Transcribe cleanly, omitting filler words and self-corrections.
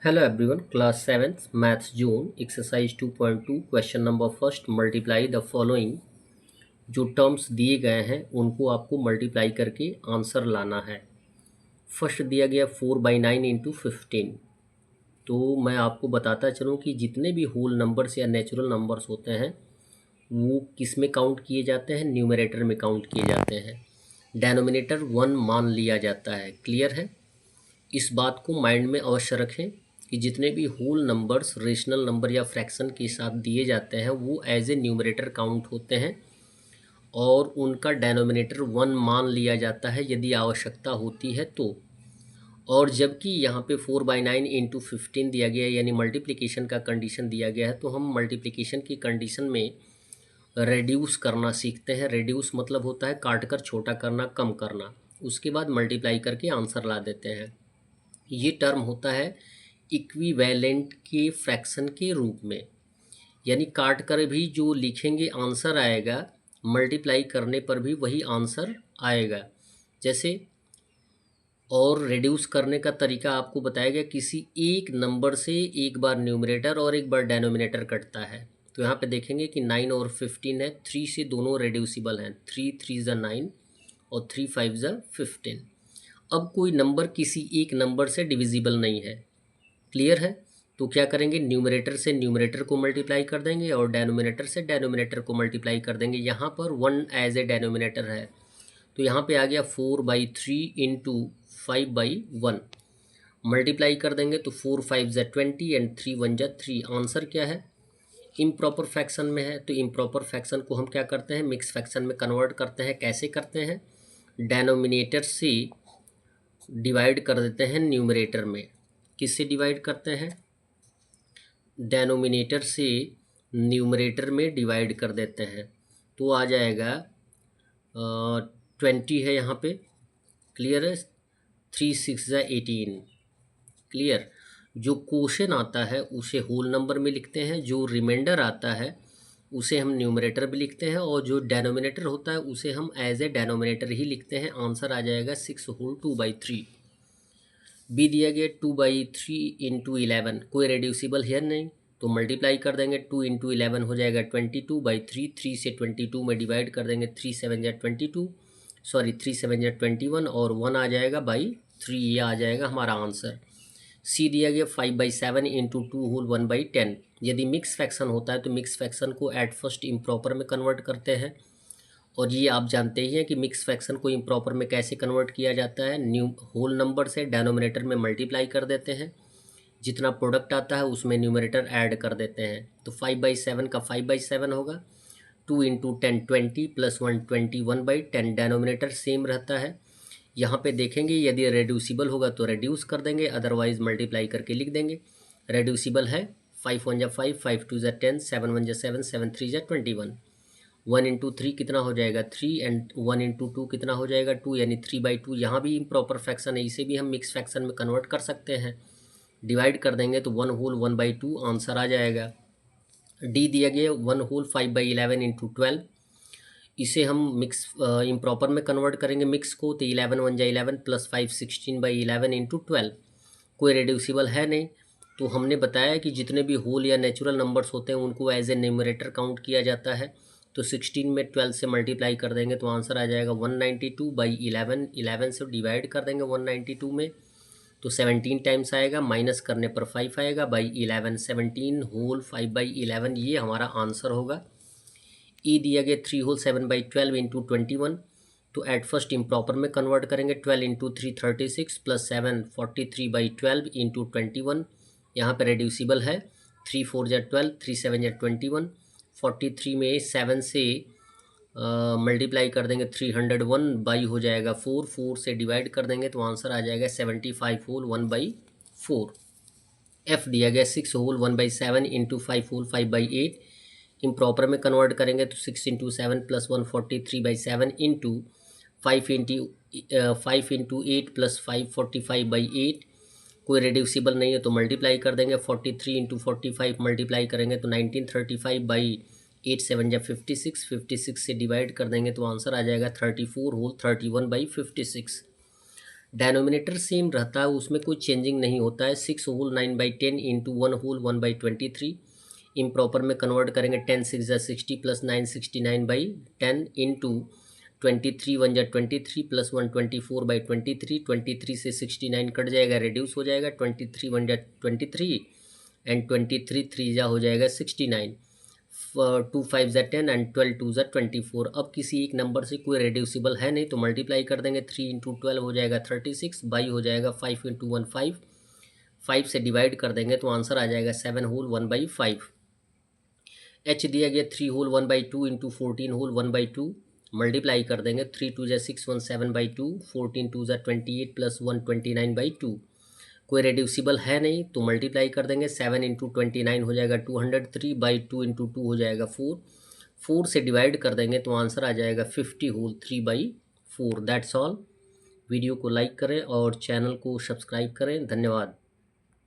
Hello everyone, class 7th maths June exercise 2.2 question number first multiply the following. जो terms दिए गए हैं उनको आपको मल्टीप्लाई करके आंसर लाना है। फर्स्ट दिया गया 4/9 इंटू 15। तो मैं आपको बताता चलूँ कि जितने भी होल नंबर्स या नेचुरल नंबर्स होते हैं वो किस में काउंट किए जाते हैं, न्यूमरेटर में काउंट किए जाते हैं। डेनोमिनेटर 1 मान लिया जाता है। क्लियर है? इस बात को माइंड में अवश्य रखें कि जितने भी होल नंबर्स रेशनल नंबर या फ्रैक्शन के साथ दिए जाते हैं वो एज ए न्यूमरेटर काउंट होते हैं और उनका डेनोमिनेटर 1 मान लिया जाता है यदि आवश्यकता होती है तो। और जबकि यहाँ पे 4/9 इंटू 15 दिया गया है यानी मल्टीप्लिकेशन का कंडीशन दिया गया है, तो हम मल्टीप्लिकेशन की कंडीशन में रेड्यूस करना सीखते हैं। रेड्यूस मतलब होता है काट कर छोटा करना, कम करना। उसके बाद मल्टीप्लाई करके आंसर ला देते हैं। ये टर्म होता है इक्विवेलेंट के फ्रैक्शन के रूप में, यानी काट कर भी जो लिखेंगे आंसर आएगा, मल्टीप्लाई करने पर भी वही आंसर आएगा। जैसे और रिड्यूस करने का तरीका आपको बताया गया, किसी एक नंबर से एक बार न्यूमरेटर और एक बार डेनोमिनेटर कटता है। तो यहाँ पे देखेंगे कि 9 और 15 है, 3 से दोनों रेड्यूसिबल हैं। 3 3 ज़ा 9 और 3 5 ज़ा 15। अब कोई नंबर किसी एक नंबर से डिविजिबल नहीं है। क्लियर है? तो क्या करेंगे, न्यूमरेटर से न्यूमरेटर को मल्टीप्लाई कर देंगे और डेनोमिनेटर से डेनोमिनेटर को मल्टीप्लाई कर देंगे। यहाँ पर 1 एज ए डेनोमिनेटर है, तो यहाँ पे आ गया 4/3 इंटू 5/1। मल्टीप्लाई कर देंगे तो 4 5 ज़ा 20 एंड 3 1 ज़ा 3। आंसर क्या है? इम्प्रॉपर फ्रैक्शन में है। तो इम्प्रॉपर फ्रैक्शन को हम क्या करते हैं, मिक्स फ्रैक्शन में कन्वर्ट करते हैं। कैसे करते हैं? डेनोमिनेटर से डिवाइड कर देते हैं न्यूमरेटर में। किससे डिवाइड करते हैं? डेनोमिनेटर से न्यूमरेटर में डिवाइड कर देते हैं। तो आ जाएगा 20 है यहाँ पे। क्लियर है? 3 6 ज़ा 18। क्लियर? जो क्वोशन आता है उसे होल नंबर में लिखते हैं, जो रिमाइंडर आता है उसे हम न्यूमरेटर भी लिखते हैं और जो डेनोमिनेटर होता है उसे हम एज ए डेनोमिनेटर ही लिखते हैं। आंसर आ जाएगा 6 होल 2/3। बी दिया गया 2/3 इंटू 11। कोई रेड्यूसिबल है नहीं, तो मल्टीप्लाई कर देंगे। 2 इंटू 11 हो जाएगा 22/3। 3 से 22 में डिवाइड कर देंगे। 3 7 जा 22, सॉरी 3 7 जा 21 और 1 आ जाएगा बाई 3। ये आ जाएगा हमारा आंसर। सी दिया गया 5/7 इंटू 2 होल 1/10। यदि मिक्स फ्रैक्शन होता है तो मिक्स फ्रैक्शन को एट फर्स्ट इम्प्रॉपर में कन्वर्ट करते हैं, और ये आप जानते ही हैं कि मिक्स फ्रैक्शन को इम्प्रॉपर में कैसे कन्वर्ट किया जाता है। न्यू होल नंबर से डेनोमिनेटर में मल्टीप्लाई कर देते हैं, जितना प्रोडक्ट आता है उसमें न्यूमरेटर ऐड कर देते हैं। तो 5/7 का 5/7 होगा। 2 इंटू 10 20 प्लस 1 21/10। डेनोमिनेटर सेम रहता है। यहाँ पे देखेंगे यदि रेड्यूसिबल होगा तो रेड्यूस कर देंगे, अदरवाइज मल्टीप्लाई करके लिख देंगे। रेड्यूसिबल है 5 1 जा 5, 5 2 जा 10, 7 1 जा 7, 7 3 जा 21। 1 इंटू 3 कितना हो जाएगा 3, एंड 1 इंटू 2 कितना हो जाएगा 2, यानी 3/2। यहाँ भी इम्प्रॉपर फ्रैक्शन है, इसे भी हम मिक्स फ्रैक्शन में कन्वर्ट कर सकते हैं। डिवाइड कर देंगे तो 1 होल 1/2 आंसर आ जाएगा। डी दिया गया 1 होल 5/11 इंटू 12। इसे हम मिक्स इम्प्रॉपर में कन्वर्ट करेंगे मिक्स को, तो 11 1 जा 11 प्लस 5 16/11 इंटू 12। कोई रेड्यूसिबल है नहीं, तो हमने बताया कि जितने भी होल या नेचुरल नंबर्स होते हैं उनको एज ए न्यूमरेटर काउंट किया जाता है। तो 16 में 12 से मल्टीप्लाई कर देंगे तो आंसर आ जाएगा 192/11। 11 से डिवाइड कर देंगे 192 में तो 17 टाइम्स आएगा, माइनस करने पर 5 आएगा बाई 11। 17 होल 5/11 ये हमारा आंसर होगा। ई दिया गया 3 होल 7/12 इंटू 21। तो एट फर्स्ट इम्प्रॉपर में कन्वर्ट करेंगे। 12 इंटू 3 36 प्लस 7 43/12 इंटू 21। यहाँ पर रेड्यूसिबल है। 3 4 जा 12, 3 7 जा 21। 43 में 7 से मल्टीप्लाई कर देंगे 301 बाई हो जाएगा 4। 4 से डिवाइड कर देंगे तो आंसर आ जाएगा 75 होल 1/4। एफ दिया गया 6 होल 1/7 इंटू 5 होल 5/8। इम्प्रॉपर में कन्वर्ट करेंगे तो 6 into 7 plus 1 43/7 into 5 into 8 plus 5 45/8। कोई रेड्यूसिबल नहीं है तो मल्टीप्लाई कर देंगे। 43 इंटू 45 मल्टीप्लाई करेंगे तो 1935/8 7 जा 56। 56 से डिवाइड कर देंगे तो आंसर आ जाएगा 34 होल 31/56। डेनोमिनेटर सेम रहता है, उसमें कोई चेंजिंग नहीं होता है। 6 होल 9/10 इंटू 1 होल 1/23। इम्प्रॉपर में कन्वर्ट करेंगे 10 6 ज़ा 60 प्लस 9 69/10 इंटू 23 1 ज़ा 23 प्लस 1 24/23। 23 से 69 कट जाएगा, रिड्यूस हो जाएगा। 23 1 ज़ा 23 एंड 23 3 ज़ा हो जाएगा 69। 2 5 ज़ा 10 एंड 12 2 ज़ा 24। अब किसी एक नंबर से कोई रेड्यूसिबल है नहीं तो मल्टीप्लाई कर देंगे। 3 इंटू 12 हो जाएगा 36, बाई हो जाएगा 5 इंटू 1 5। 5 से डिवाइड कर देंगे तो आंसर आ जाएगा 7 होल 1/5। एच दिया गया 3 होल 1/2 इंटू 14 होल 1/2। मल्टीप्लाई कर देंगे। 3 2 ज़ा 6 1 7/2। 14 2 ज़ा 28 प्लस 1 29/2। कोई रेड्यूसिबल है नहीं तो मल्टीप्लाई कर देंगे। 7 इंटू 29 हो जाएगा 203/2 इंटू 2 हो जाएगा 4। 4 से डिवाइड कर देंगे तो आंसर आ जाएगा 50 होल 3/4। That's all. वीडियो को लाइक करें और चैनल को सब्सक्राइब करें। धन्यवाद।